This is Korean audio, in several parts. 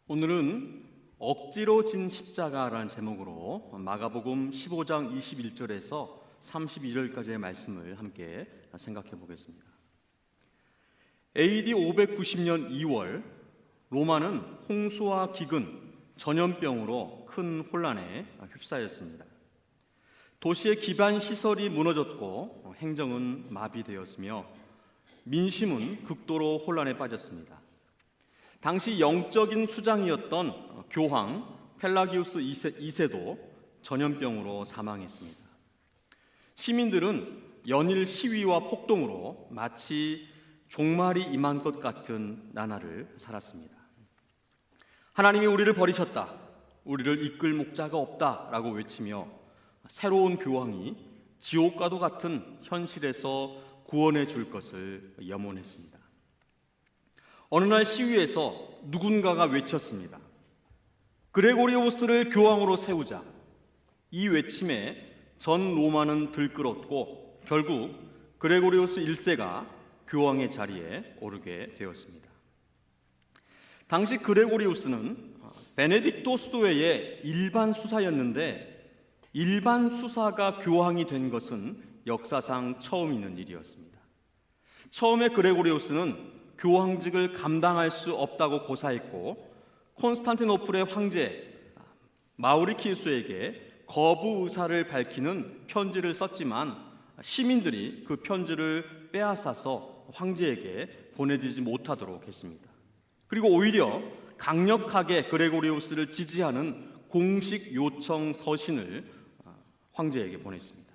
오늘은 억지로 진 십자가라는 제목으로 마가복음 15장 21절에서 32절까지의 말씀을 함께 생각해 보겠습니다. AD 590년 2월 로마는 홍수와 기근, 전염병으로 큰 혼란에 휩싸였습니다. 도시의 기반 시설이 무너졌고 행정은 마비되었으며 민심은 극도로 혼란에 빠졌습니다. 당시 영적인 수장이었던 교황 펠라기우스 2세도 전염병으로 사망했습니다. 시민들은 연일 시위와 폭동으로 마치 종말이 임한 것 같은 나날을 살았습니다. 하나님이 우리를 버리셨다, 우리를 이끌 목자가 없다라고 외치며 새로운 교황이 지옥과도 같은 현실에서 구원해 줄 것을 염원했습니다. 어느 날 시위에서 누군가가 외쳤습니다. 그레고리우스를 교황으로 세우자. 이 외침에 전 로마는 들끓었고 결국 그레고리우스 1세가 교황의 자리에 오르게 되었습니다. 당시 그레고리우스는 베네딕토 수도회의 일반 수사였는데 일반 수사가 교황이 된 것은 역사상 처음 있는 일이었습니다. 처음에 그레고리우스는 교황직을 감당할 수 없다고 고사했고 콘스탄티노플의 황제 마우리키우스에게 거부 의사를 밝히는 편지를 썼지만 시민들이 그 편지를 빼앗아서 황제에게 보내지지 못하도록 했습니다. 그리고 오히려 강력하게 그레고리우스를 지지하는 공식 요청 서신을 황제에게 보냈습니다.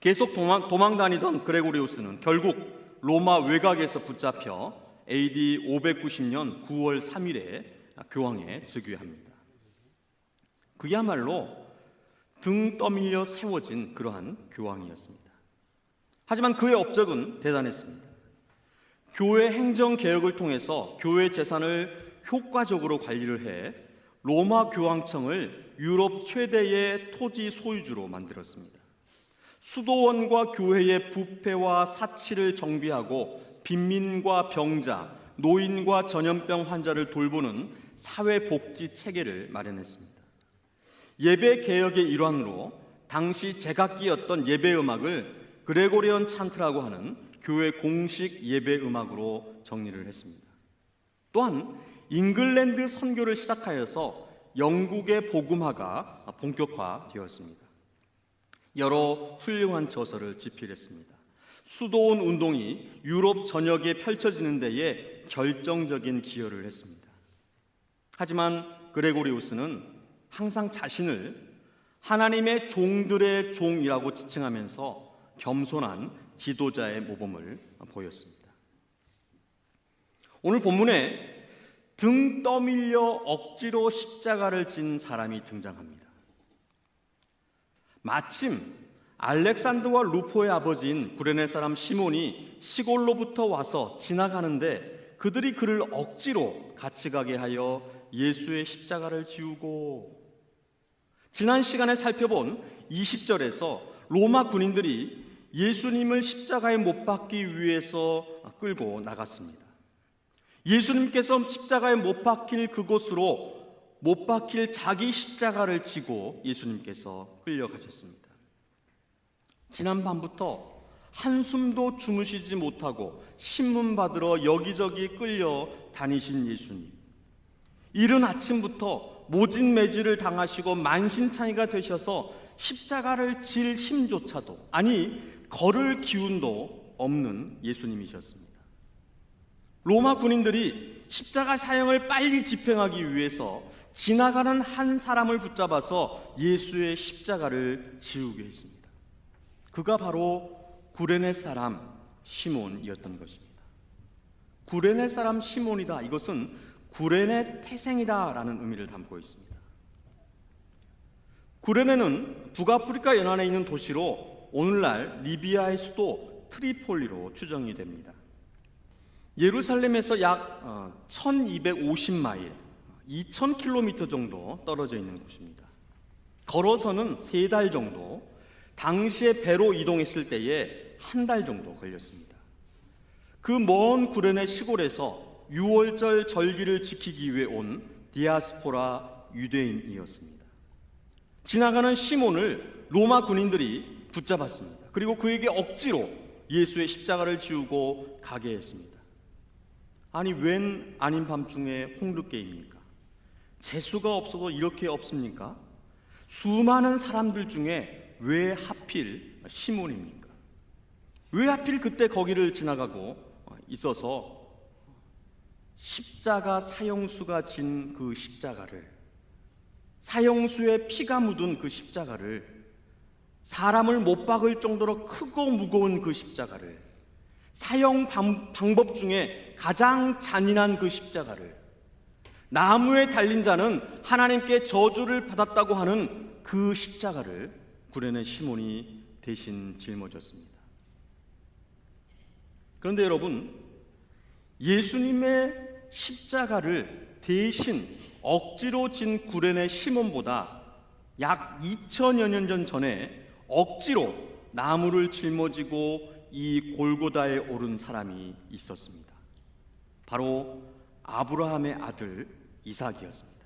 계속 도망 다니던 그레고리우스는 결국 로마 외곽에서 붙잡혀 AD 590년 9월 3일에 교황에 즉위합니다. 그야말로 등 떠밀려 세워진 그러한 교황이었습니다. 하지만 그의 업적은 대단했습니다. 교회 행정개혁을 통해서 교회 재산을 효과적으로 관리를 해 로마 교황청을 유럽 최대의 토지 소유주로 만들었습니다. 수도원과 교회의 부패와 사치를 정비하고 빈민과 병자, 노인과 전염병 환자를 돌보는 사회복지 체계를 마련했습니다. 예배 개혁의 일환으로 당시 제각기였던 예배 음악을 그레고리언 찬트라고 하는 교회 공식 예배 음악으로 정리를 했습니다. 또한 잉글랜드 선교를 시작하여서 영국의 복음화가 본격화되었습니다. 여러 훌륭한 저서를 집필했습니다. 수도원 운동이 유럽 전역에 펼쳐지는 데에 결정적인 기여를 했습니다. 하지만 그레고리우스는 항상 자신을 하나님의 종들의 종이라고 지칭하면서 겸손한 지도자의 모범을 보였습니다. 오늘 본문에 등 떠밀려 억지로 십자가를 진 사람이 등장합니다. 마침 알렉산더와 루포의 아버지인 구레네 사람 시몬이 시골로부터 와서 지나가는데 그들이 그를 억지로 같이 가게 하여 예수의 십자가를 지우고, 지난 시간에 살펴본 20절에서 로마 군인들이 예수님을 십자가에 못 박기 위해서 끌고 나갔습니다. 예수님께서 십자가에 못 박힐 그곳으로 못 박힐 자기 십자가를 지고 예수님께서 끌려가셨습니다. 지난 밤부터 한숨도 주무시지 못하고 신문 받으러 여기저기 끌려 다니신 예수님, 이른 아침부터 모진 매질을 당하시고 만신창이가 되셔서 십자가를 질 힘조차도, 아니 걸을 기운도 없는 예수님이셨습니다. 로마 군인들이 십자가 사형을 빨리 집행하기 위해서 지나가는 한 사람을 붙잡아서 예수의 십자가를 지우게 했습니다. 그가 바로 구레네 사람 시몬이었던 것입니다. 구레네 사람 시몬이다, 이것은 구레네 태생이다 라는 의미를 담고 있습니다. 구레네는 북아프리카 연안에 있는 도시로 오늘날 리비아의 수도 트리폴리로 추정이 됩니다. 예루살렘에서 약 1250마일, 2000km 정도 떨어져 있는 곳입니다. 걸어서는 3달 정도, 당시에 배로 이동했을 때에 1달 정도 걸렸습니다. 그 먼 구레네 시골에서 유월절 절기를 지키기 위해 온 디아스포라 유대인이었습니다. 지나가는 시몬을 로마 군인들이 붙잡았습니다. 그리고 그에게 억지로 예수의 십자가를 지우고 가게 했습니다. 아니, 웬 아닌 밤중에 홍두깨입니까? 재수가 없어도 이렇게 없습니까? 수많은 사람들 중에 왜 하필 시몬입니까? 왜 하필 그때 거기를 지나가고 있어서 십자가 사형수가 진 그 십자가를, 사형수의 피가 묻은 그 십자가를, 사람을 못 박을 정도로 크고 무거운 그 십자가를, 사형 방법 중에 가장 잔인한 그 십자가를, 나무에 달린 자는 하나님께 저주를 받았다고 하는 그 십자가를 구레네 시몬이 대신 짊어졌습니다. 그런데 여러분, 예수님의 십자가를 대신 억지로 진 구레네 시몬보다 약 2000여 년 전에 억지로 나무를 짊어지고 이 골고다에 오른 사람이 있었습니다. 바로 아브라함의 아들 이삭이었습니다.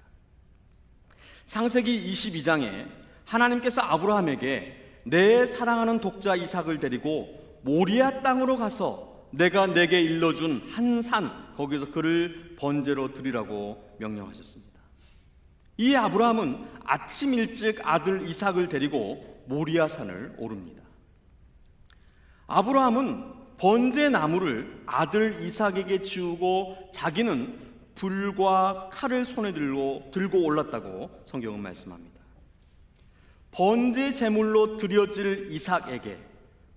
창세기 22장에 하나님께서 아브라함에게 내 사랑하는 독자 이삭을 데리고 모리아 땅으로 가서 내가 내게 일러준 한 산, 거기서 그를 번제로 드리라고 명령하셨습니다. 이 아브라함은 아침 일찍 아들 이삭을 데리고 모리아 산을 오릅니다. 아브라함은 번제 나무를 아들 이삭에게 지우고 자기는 불과 칼을 손에 들고 올랐다고 성경은 말씀합니다. 번제 제물로 드려질 이삭에게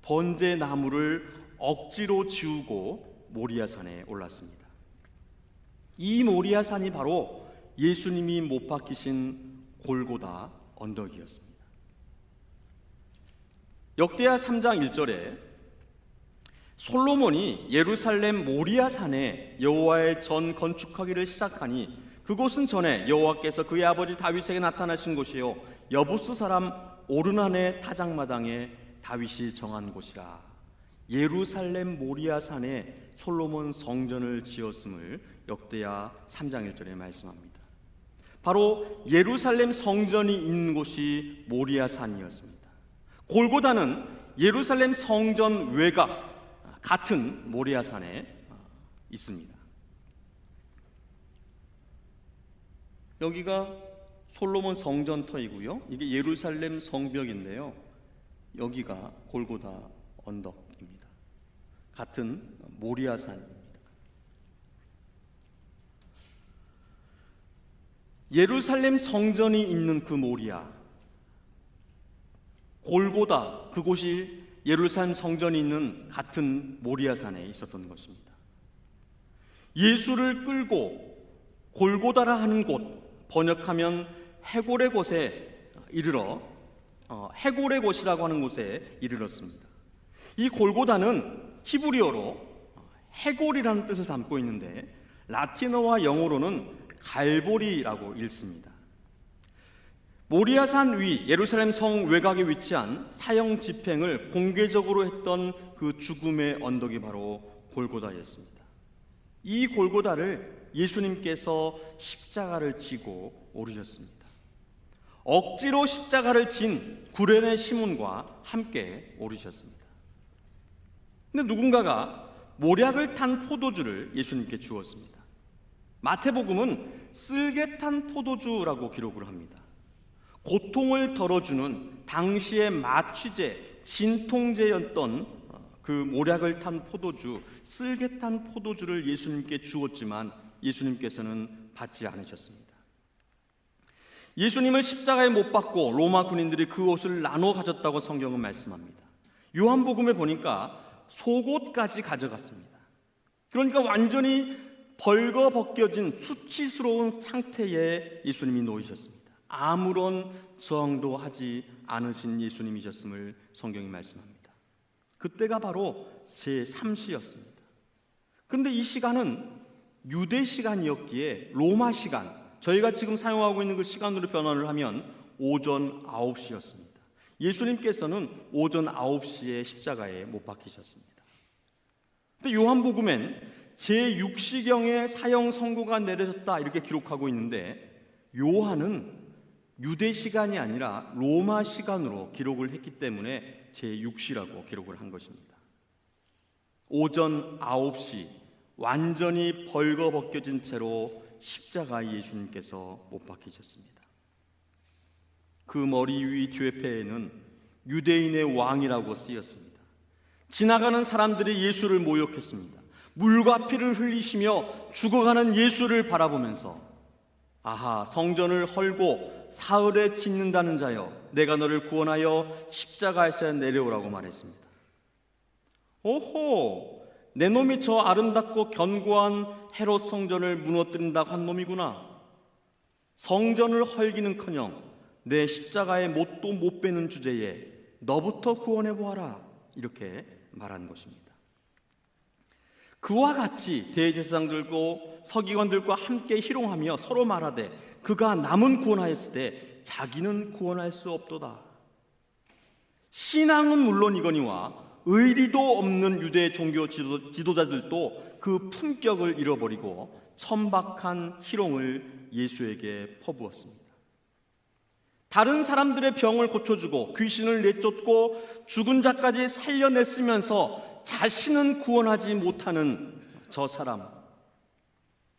번제 나무를 억지로 지우고 모리아산에 올랐습니다. 이 모리아산이 바로 예수님이 못 박히신 골고다 언덕이었습니다. 역대하 3장 1절에 솔로몬이 예루살렘 모리아산에 여호와의 전 건축하기를 시작하니 그곳은 전에 여호와께서 그의 아버지 다윗에게 나타나신 곳이요 여부스 사람 오르난의 타작마당에 다윗이 정한 곳이라. 예루살렘 모리아산에 솔로몬 성전을 지었음을 역대하 3장 1절에 말씀합니다. 바로 예루살렘 성전이 있는 곳이 모리아산이었습니다. 골고다는 예루살렘 성전 외곽 같은 모리아산에 있습니다. 여기가 솔로몬 성전터이고요. 이게 예루살렘 성벽인데요. 여기가 골고다 언덕입니다. 같은 모리아산입니다. 예루살렘 성전이 있는 그 모리아, 골고다, 그곳이 예루살렘 성전이 있는 같은 모리아산에 있었던 것입니다. 예수를 끌고 골고다라 하는 곳, 번역하면 해골의 곳에 이르러 해골의 곳이라고 하는 곳에 이르렀습니다. 이 골고다는 히브리어로 해골이라는 뜻을 담고 있는데 라틴어와 영어로는 갈보리라고 읽습니다. 모리아산 위 예루살렘 성 외곽에 위치한 사형 집행을 공개적으로 했던 그 죽음의 언덕이 바로 골고다였습니다. 이 골고다를 예수님께서 십자가를 지고 오르셨습니다. 억지로 십자가를 진 구레네 시몬과 함께 오르셨습니다. 근데 누군가가 모략을 탄 포도주를 예수님께 주었습니다. 마태복음은 쓸개 탄 포도주라고 기록을 합니다. 고통을 덜어주는 당시의 마취제, 진통제였던 그 모략을 탄 포도주, 쓸개 탄 포도주를 예수님께 주었지만 예수님께서는 받지 않으셨습니다. 예수님을 십자가에 못 박고 로마 군인들이 그 옷을 나눠 가졌다고 성경은 말씀합니다. 요한복음에 보니까 속옷까지 가져갔습니다. 그러니까 완전히 벌거벗겨진 수치스러운 상태에 예수님이 놓이셨습니다. 아무런 저항도 하지 않으신 예수님이셨음을 성경이 말씀합니다. 그때가 바로 제3시였습니다. 그런데 이 시간은 유대 시간이었기에 로마 시간, 저희가 지금 사용하고 있는 그 시간으로 변환을 하면 오전 9시였습니다. 예수님께서는 오전 9시에 십자가에 못 박히셨습니다. 근데 요한복음엔 제6시경에 사형 선고가 내려졌다 이렇게 기록하고 있는데, 요한은 유대 시간이 아니라 로마 시간으로 기록을 했기 때문에 제6시라고 기록을 한 것입니다. 오전 9시 완전히 벌거벗겨진 채로 십자가에 예수님께서 못 박히셨습니다. 그 머리 위 죄패에는 유대인의 왕이라고 쓰였습니다. 지나가는 사람들이 예수를 모욕했습니다. 물과 피를 흘리시며 죽어가는 예수를 바라보면서 아하, 성전을 헐고 사흘에 짓는다는 자여, 내가 너를 구원하여 십자가에서 내려오라고 말했습니다. 오호, 내 놈이 저 아름답고 견고한 헤롯 성전을 무너뜨린다고 한 놈이구나. 성전을 헐기는커녕 내 십자가에 못도 못 베는 주제에 너부터 구원해 보아라, 이렇게 말한 것입니다. 그와 같이 대제사장들과 서기관들과 함께 희롱하며 서로 말하되 그가 남은 구원하였을 때 자기는 구원할 수 없도다. 신앙은 물론이거니와 의리도 없는 유대 종교 지도자들도 그 품격을 잃어버리고 천박한 희롱을 예수에게 퍼부었습니다. 다른 사람들의 병을 고쳐주고 귀신을 내쫓고 죽은 자까지 살려냈으면서 자신은 구원하지 못하는 저 사람,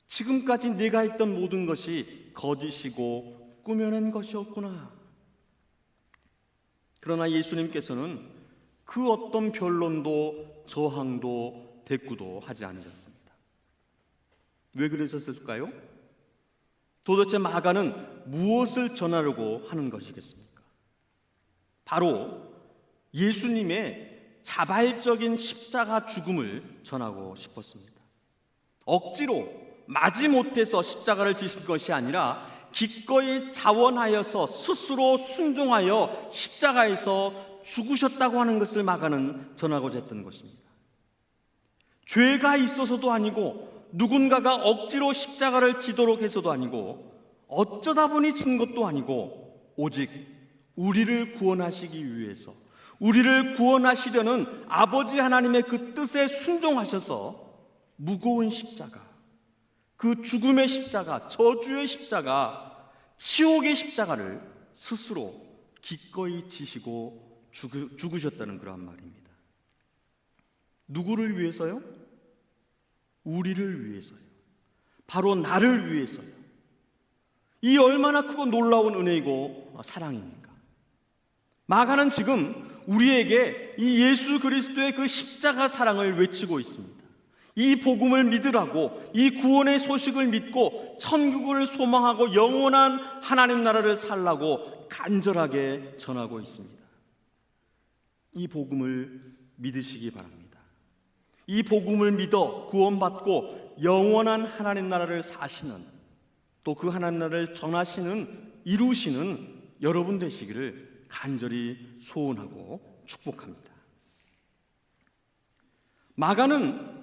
지금까지 내가 했던 모든 것이 거짓이고 꾸며낸 것이었구나. 그러나 예수님께서는 그 어떤 변론도 저항도 대꾸도 하지 않으셨습니다. 왜 그러셨을까요? 도대체 마가는 무엇을 전하려고 하는 것이겠습니까? 바로 예수님의 자발적인 십자가 죽음을 전하고 싶었습니다. 억지로 마지못해서 십자가를 지신 것이 아니라 기꺼이 자원하여서 스스로 순종하여 십자가에서 죽으셨다고 하는 것을 마가는 전하고자 했던 것입니다. 죄가 있어서도 아니고 누군가가 억지로 십자가를 지도록 해서도 아니고 어쩌다 보니 진 것도 아니고 오직 우리를 구원하시기 위해서, 우리를 구원하시려는 아버지 하나님의 그 뜻에 순종하셔서 무거운 십자가, 그 죽음의 십자가, 저주의 십자가, 치욕의 십자가를 스스로 기꺼이 지시고 죽으셨다는 그러한 말입니다. 누구를 위해서요? 우리를 위해서요. 바로 나를 위해서요. 이 얼마나 크고 놀라운 은혜이고 사랑입니까? 마가는 지금 우리에게 이 예수 그리스도의 그 십자가 사랑을 외치고 있습니다. 이 복음을 믿으라고, 이 구원의 소식을 믿고 천국을 소망하고 영원한 하나님 나라를 살라고 간절하게 전하고 있습니다. 이 복음을 믿으시기 바랍니다. 이 복음을 믿어 구원받고 영원한 하나님 나라를 사시는, 또 그 하나님 나라를 전하시는, 이루시는 여러분 되시기를 간절히 소원하고 축복합니다. 마가는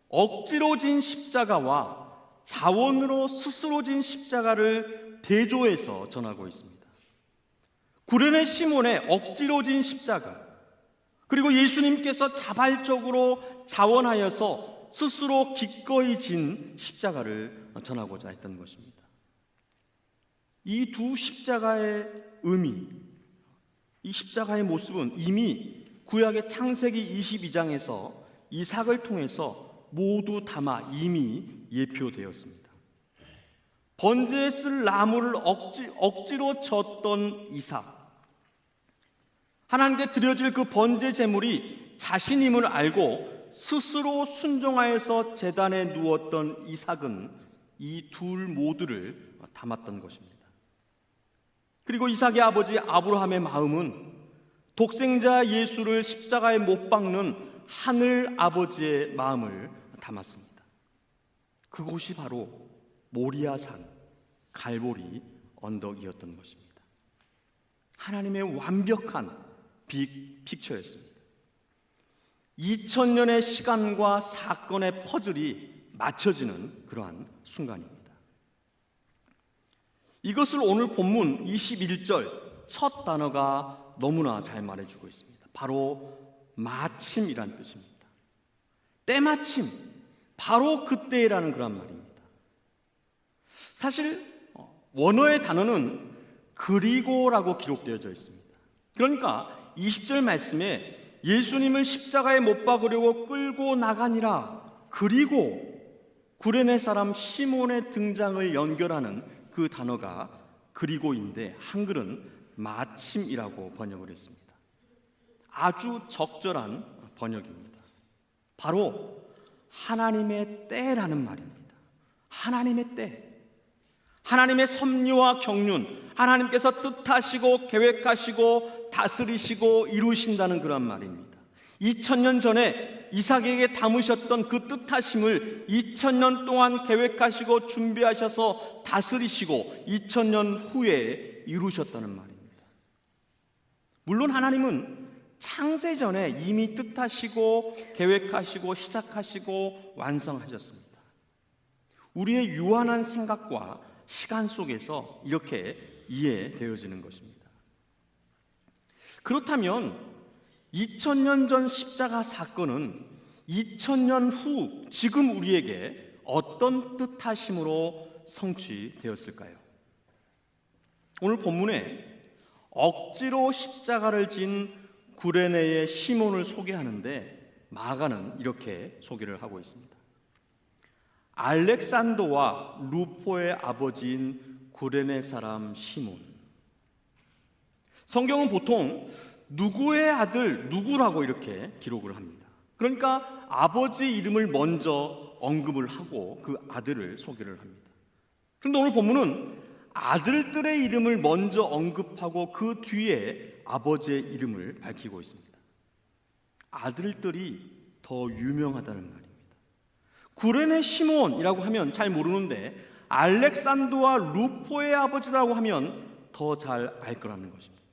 억지로 진 십자가와 자원으로 스스로 진 십자가를 대조해서 전하고 있습니다. 구레네 시몬의 억지로 진 십자가, 그리고 예수님께서 자발적으로 자원하여서 스스로 기꺼이 진 십자가를 전하고자 했던 것입니다. 이 두 십자가의 의미, 이 십자가의 모습은 이미 구약의 창세기 22장에서 이삭을 통해서 모두 담아 이미 예표되었습니다. 번제에 쓸 나무를 억지로 졌던 이삭, 하나님께 드려질 그 번제 제물이 자신임을 알고 스스로 순종하여서 제단에 누웠던 이삭은 이 둘 모두를 담았던 것입니다. 그리고 이삭의 아버지 아브라함의 마음은 독생자 예수를 십자가에 못 박는 하늘 아버지의 마음을 담았습니다. 그곳이 바로 모리아산, 갈보리 언덕이었던 것입니다. 하나님의 완벽한 픽처였습니다. 2000년의 시간과 사건의 퍼즐이 맞춰지는 그러한 순간입니다. 이것을 오늘 본문 21절 첫 단어가 너무나 잘 말해주고 있습니다. 바로 마침이란 뜻입니다. 때마침 바로 그때라는 그런 말입니다. 사실 원어의 단어는 그리고라고 기록되어져 있습니다. 그러니까 20절 말씀에 예수님을 십자가에 못 박으려고 끌고 나가니라, 그리고 구레네 사람 시몬의 등장을 연결하는 그 단어가 그리고인데 한글은 마침이라고 번역을 했습니다. 아주 적절한 번역입니다. 바로 하나님의 때라는 말입니다. 하나님의 때, 하나님의 섭리와 경륜, 하나님께서 뜻하시고 계획하시고 다스리시고 이루신다는 그런 말입니다. 2000년 전에 이삭에게 담으셨던 그 뜻하심을 2000년 동안 계획하시고 준비하셔서 다스리시고 2000년 후에 이루셨다는 말입니다. 물론 하나님은 창세 전에 이미 뜻하시고 계획하시고 시작하시고 완성하셨습니다. 우리의 유한한 생각과 시간 속에서 이렇게 이해되어지는 것입니다. 그렇다면 2000년 전 십자가 사건은 2000년 후 지금 우리에게 어떤 뜻하심으로 성취되었을까요? 오늘 본문에 억지로 십자가를 진 구레네의 시몬을 소개하는데 마가는 이렇게 소개를 하고 있습니다. 알렉산더와 루포의 아버지인 구레네 사람 시몬. 성경은 보통 누구의 아들 누구라고 이렇게 기록을 합니다. 그러니까 아버지 이름을 먼저 언급을 하고 그 아들을 소개를 합니다. 그런데 오늘 본문은 아들들의 이름을 먼저 언급하고 그 뒤에 아버지의 이름을 밝히고 있습니다. 아들들이 더 유명하다는 말입니다. 구레네 시몬이라고 하면 잘 모르는데 알렉산더와 루포의 아버지라고 하면 더 잘 알 거라는 것입니다.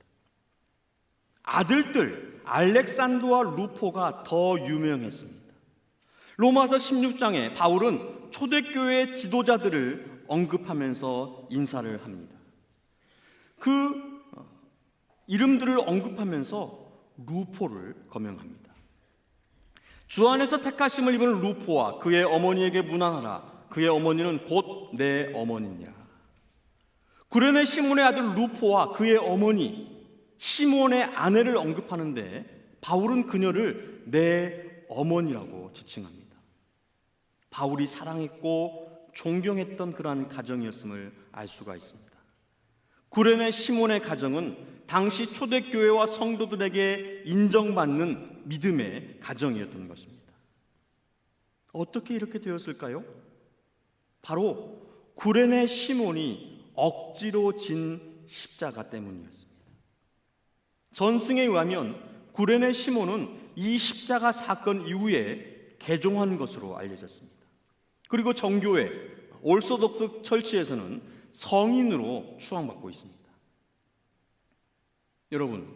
아들들 알렉산더와 루포가 더 유명했습니다. 로마서 16장에 바울은 초대교회 지도자들을 언급하면서 인사를 합니다. 그 이름들을 언급하면서 루포를 거명합니다. 주 안에서 택하심을 입은 루포와 그의 어머니에게 문안하라. 그의 어머니는 곧 내 어머니니라. 구레네 시몬의 아들 루포와 그의 어머니 시몬의 아내를 언급하는데 바울은 그녀를 내 어머니라고 지칭합니다. 바울이 사랑했고 존경했던 그러한 가정이었음을 알 수가 있습니다. 구레네 시몬의 가정은 당시 초대교회와 성도들에게 인정받는 믿음의 가정이었던 것입니다. 어떻게 이렇게 되었을까요? 바로 구레네 시몬이 억지로 진 십자가 때문이었습니다. 전승에 의하면 구레네 시몬은 이 십자가 사건 이후에 개종한 것으로 알려졌습니다. 그리고 정교회 올소독스 철치에서는 성인으로 추앙받고 있습니다. 여러분,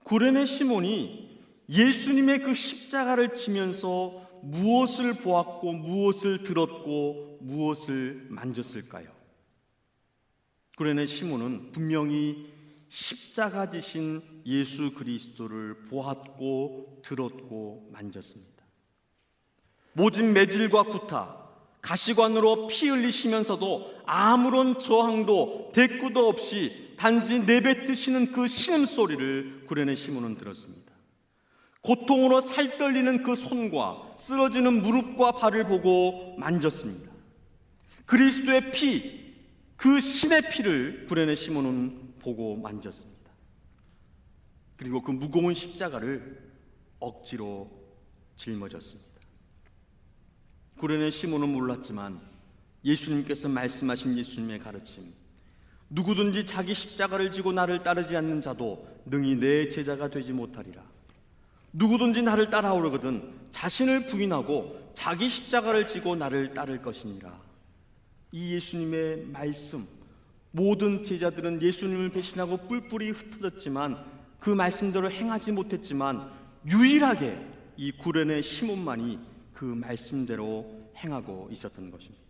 구레네 시몬이 예수님의 그 십자가를 지면서 무엇을 보았고 무엇을 들었고 무엇을 만졌을까요? 구레네 시몬은 분명히 십자가 지신 예수 그리스도를 보았고 들었고 만졌습니다. 모진 매질과 구타, 가시관으로 피 흘리시면서도 아무런 저항도 대꾸도 없이 단지 내뱉으시는 그 신음소리를 구레네 시몬은 들었습니다. 고통으로 살떨리는 그 손과 쓰러지는 무릎과 발을 보고 만졌습니다. 그리스도의 피, 그 신의 피를 구레네 시몬은 보고 만졌습니다. 그리고 그 무거운 십자가를 억지로 짊어졌습니다. 구레네 시몬은 몰랐지만 예수님께서 말씀하신 예수님의 가르침, 누구든지 자기 십자가를 지고 나를 따르지 않는 자도 능히 내 제자가 되지 못하리라. 누구든지 나를 따라오려거든 자신을 부인하고 자기 십자가를 지고 나를 따를 것이니라. 이 예수님의 말씀, 모든 제자들은 예수님을 배신하고 뿔뿔이 흩어졌지만 그 말씀대로 행하지 못했지만 유일하게 이 구레네 시몬만이 그 말씀대로 행하고 있었던 것입니다.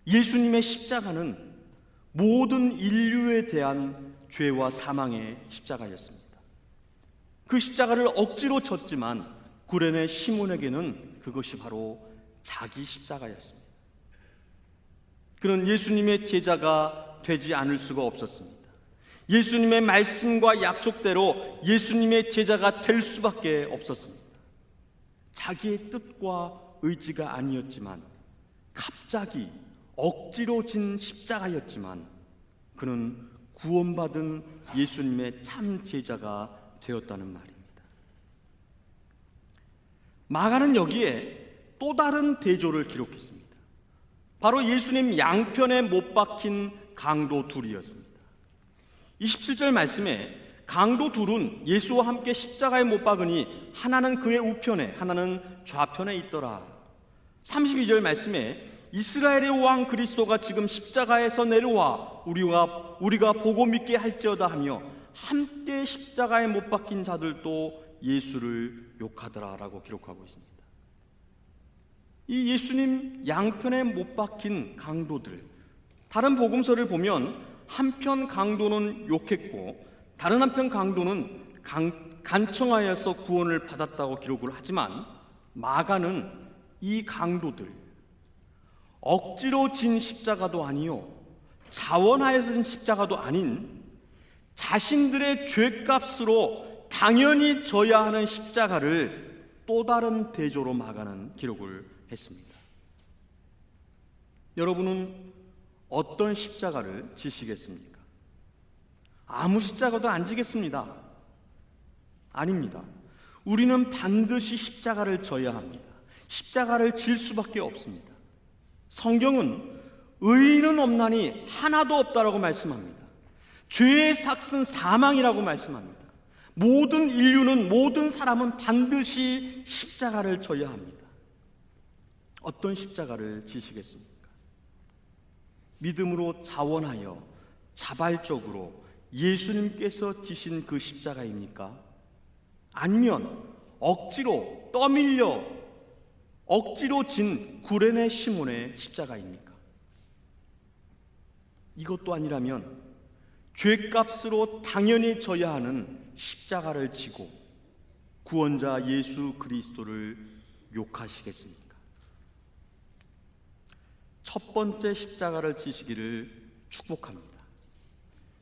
예수님의 십자가는 모든 인류에 대한 죄와 사망의 십자가였습니다. 그 십자가를 억지로 졌지만 구레네 시몬에게는 그것이 바로 자기 십자가였습니다. 그는 예수님의 제자가 되지 않을 수가 없었습니다. 예수님의 말씀과 약속대로 예수님의 제자가 될 수밖에 없었습니다. 자기의 뜻과 의지가 아니었지만, 갑자기 억지로 진 십자가였지만, 그는 구원받은 예수님의 참 제자가 되었다는 말입니다. 마가는 여기에 또 다른 대조를 기록했습니다. 바로 예수님 양편에 못 박힌 강도 둘이었습니다. 27절 말씀에 강도 둘은 예수와 함께 십자가에 못 박으니 하나는 그의 우편에 하나는 좌편에 있더라. 32절 말씀에 이스라엘의 왕 그리스도가 지금 십자가에서 내려와 우리가 보고 믿게 할지어다 하며 함께 십자가에 못 박힌 자들도 예수를 욕하더라라고 기록하고 있습니다. 이 예수님 양편에 못 박힌 강도들, 다른 복음서를 보면 한편 강도는 욕했고 다른 한편 강도는 간청하여서 구원을 받았다고 기록을 하지만, 마가는 이 강도들, 억지로 진 십자가도 아니요 자원하여서 진 십자가도 아닌 자신들의 죄값으로 당연히 져야 하는 십자가를 또 다른 대조로 마가는 기록을 했습니다. 여러분은 어떤 십자가를 지시겠습니까? 아무 십자가도 안 지겠습니다. 아닙니다. 우리는 반드시 십자가를 져야 합니다. 십자가를 질 수밖에 없습니다. 성경은 의인은 없나니 하나도 없다라고 말씀합니다. 죄의 삭은 사망이라고 말씀합니다. 모든 인류는, 모든 사람은 반드시 십자가를 져야 합니다. 어떤 십자가를 지시겠습니까? 믿음으로 자원하여 자발적으로 예수님께서 지신 그 십자가입니까? 아니면 억지로 떠밀려 억지로 진 구레네 시몬의 십자가입니까? 이것도 아니라면 죄값으로 당연히 져야 하는 십자가를 지고 구원자 예수 그리스도를 욕하시겠습니까? 첫 번째 십자가를 지시기를 축복합니다.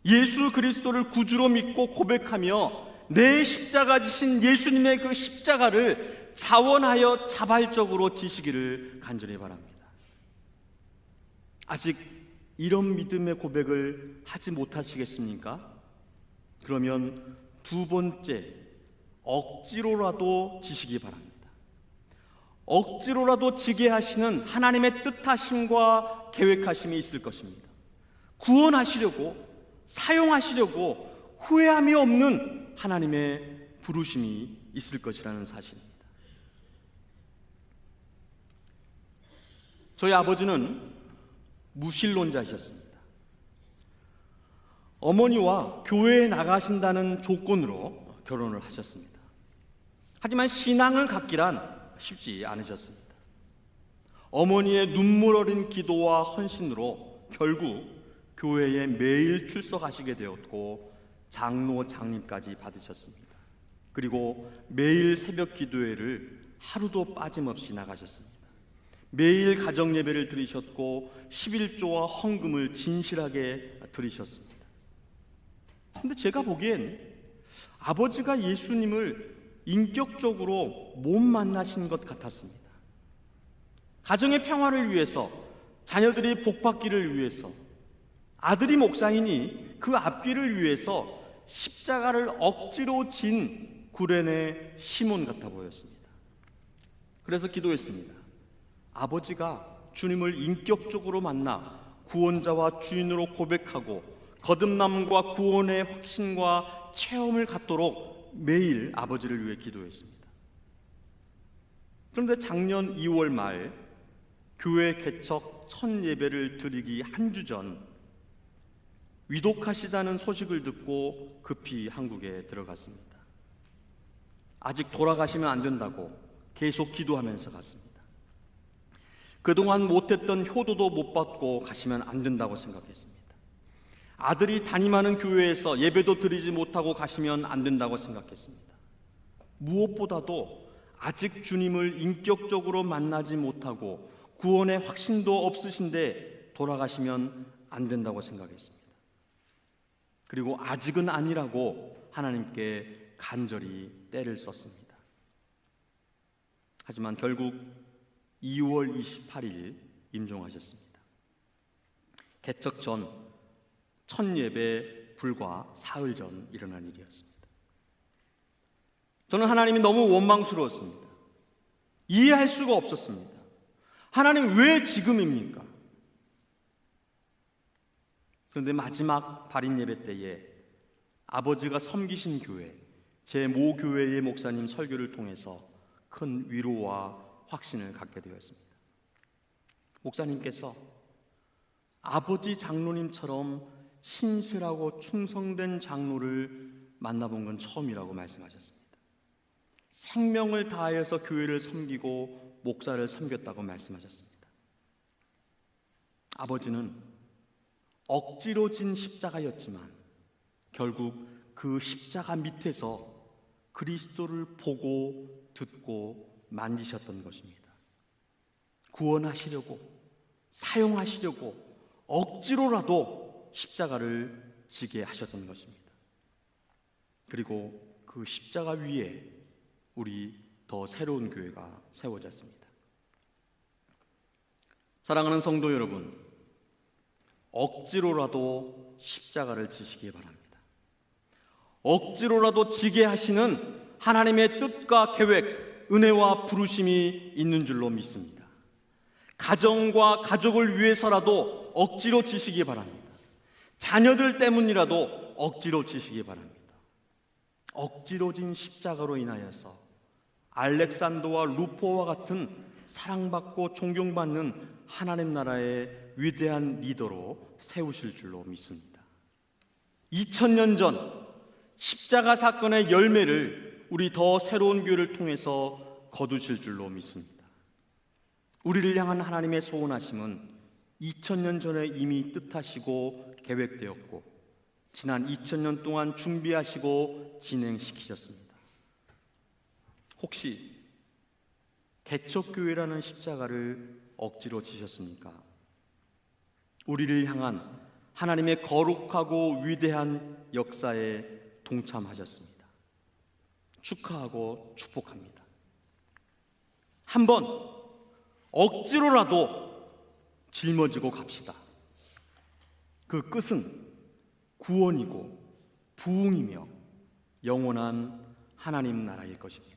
예수 그리스도를 구주로 믿고 고백하며 내 십자가 지신 예수님의 그 십자가를 자원하여 자발적으로 지시기를 간절히 바랍니다. 아직 이런 믿음의 고백을 하지 못하시겠습니까? 그러면 두 번째, 억지로라도 지시기 바랍니다. 억지로라도 지게 하시는 하나님의 뜻하심과 계획하심이 있을 것입니다. 구원하시려고, 사용하시려고 후회함이 없는 하나님의 부르심이 있을 것이라는 사실입니다. 저희 아버지는 무신론자이셨습니다. 어머니와 교회에 나가신다는 조건으로 결혼을 하셨습니다. 하지만 신앙을 갖기란 쉽지 않으셨습니다. 어머니의 눈물 어린 기도와 헌신으로 결국 교회에 매일 출석하시게 되었고 장로 장님까지 받으셨습니다. 그리고 매일 새벽 기도회를 하루도 빠짐없이 나가셨습니다. 매일 가정 예배를 드리셨고 11조와 헌금을 진실하게 드리셨습니다. 근데 제가 보기엔 아버지가 예수님을 인격적으로 못 만나신 것 같았습니다. 가정의 평화를 위해서, 자녀들이 복받기를 위해서, 아들이 목사이니 그 앞길을 위해서 십자가를 억지로 진 구레네 시몬 같아 보였습니다. 그래서 기도했습니다. 아버지가 주님을 인격적으로 만나 구원자와 주인으로 고백하고 거듭남과 구원의 확신과 체험을 갖도록 매일 아버지를 위해 기도했습니다. 그런데 작년 2월 말 교회 개척 첫 예배를 드리기 한 주 전 위독하시다는 소식을 듣고 급히 한국에 들어갔습니다. 아직 돌아가시면 안 된다고 계속 기도하면서 갔습니다. 그동안 못했던 효도도 못 받고 가시면 안 된다고 생각했습니다. 아들이 담임하는 교회에서 예배도 드리지 못하고 가시면 안 된다고 생각했습니다. 무엇보다도 아직 주님을 인격적으로 만나지 못하고 구원의 확신도 없으신데 돌아가시면 안 된다고 생각했습니다. 그리고 아직은 아니라고 하나님께 간절히 때를 썼습니다. 하지만 결국 2월 28일 임종하셨습니다. 개척 전 첫 예배 불과 사흘 전 일어난 일이었습니다. 저는 하나님이 너무 원망스러웠습니다. 이해할 수가 없었습니다. 하나님 왜 지금입니까? 그런데 마지막 발인 예배 때에 아버지가 섬기신 교회, 제 모 교회의 목사님 설교를 통해서 큰 위로와 확신을 갖게 되었습니다. 목사님께서 아버지 장로님처럼 신실하고 충성된 장로를 만나본 건 처음이라고 말씀하셨습니다. 생명을 다하여서 교회를 섬기고 목사를 섬겼다고 말씀하셨습니다. 아버지는 억지로 진 십자가였지만 결국 그 십자가 밑에서 그리스도를 보고 듣고 만지셨던 것입니다. 구원하시려고, 사용하시려고 억지로라도 십자가를 지게 하셨던 것입니다. 그리고 그 십자가 위에 우리 더 새로운 교회가 세워졌습니다. 사랑하는 성도 여러분, 억지로라도 십자가를 지시기 바랍니다. 억지로라도 지게 하시는 하나님의 뜻과 계획, 은혜와 부르심이 있는 줄로 믿습니다. 가정과 가족을 위해서라도 억지로 지시기 바랍니다. 자녀들 때문이라도 억지로 지시기 바랍니다. 억지로 진 십자가로 인하여서 알렉산더와 루포와 같은 사랑받고 존경받는 하나님 나라의 위대한 리더로 세우실 줄로 믿습니다. 2000년 전 십자가 사건의 열매를 우리 더 새로운 교회를 통해서 거두실 줄로 믿습니다. 우리를 향한 하나님의 소원하심은 2000년 전에 이미 뜻하시고 계획되었고 지난 2000년 동안 준비하시고 진행시키셨습니다. 혹시 개척교회라는 십자가를 억지로 지셨습니까? 우리를 향한 하나님의 거룩하고 위대한 역사에 동참하셨습니다. 축하하고 축복합니다. 한번 억지로라도 짊어지고 갑시다. 그 끝은 구원이고 부흥이며 영원한 하나님 나라일 것입니다.